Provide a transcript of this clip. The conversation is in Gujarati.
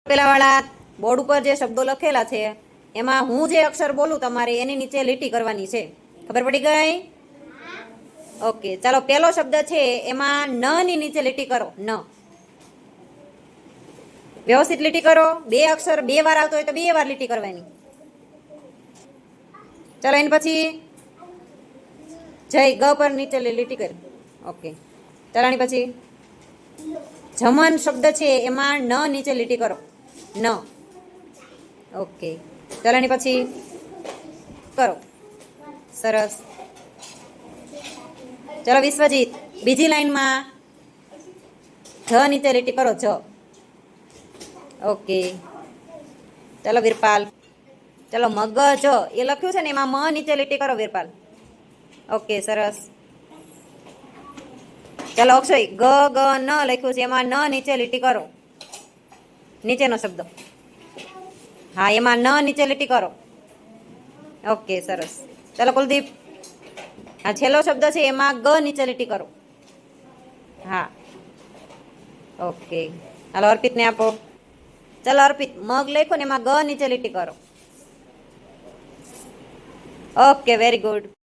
પેલા વાળા બોર્ડ ઉપર જે શબ્દો લખેલા છે એમાં હું જે અક્ષર બોલું તમારે એની નીચે લીટી કરવાની છે. ખબર પડી ગઈ? ઓકે, ચાલો પેલો શબ્દ છે એમાં ન ની નીચે લીટી કરો. ન વ્યવસ્થિત લીટી કરો. બે અક્ષર બે વાર આવતો હોય તો બે વાર લીટી કરવાની. ચાલો એની પછી જય ગ પર નીચે લીટી કરી. ઓકે, ચાલો એની પછી જમન શબ્દ છે એમાં ન નીચે લીટી કરો. ન. ઓકે, ચાલો એની પછી કરો. સરસ. ચાલો વિશ્વજીત, બીજી લાઈનમાં જ નીચે લીટી કરો. જ. ઓકે, ચાલો વીરપાલ. ચાલો મગજ એ લખ્યું છે ને એમાં મ નીચે લીટી કરો વીરપાલ. ઓકે, સરસ. ચાલો અક્ષય, ગ ગ ન લખ્યું છે એમાં ન નીચે લીટી કરો. નીચેનો શબ્દ, હા એમાં ન નીચે લીટી કરો. ઓકે, સરસ. ચાલો કુલદીપ, આ છેલ્લો શબ્દ છે એમાં ગ નીચે લીટી કરો. હા, ઓકે. હાલો અર્પિતને આપો. ચાલો અર્પિત, મગ લખો ને એમાં ગ નીચે લીટી કરો. Okay, very good.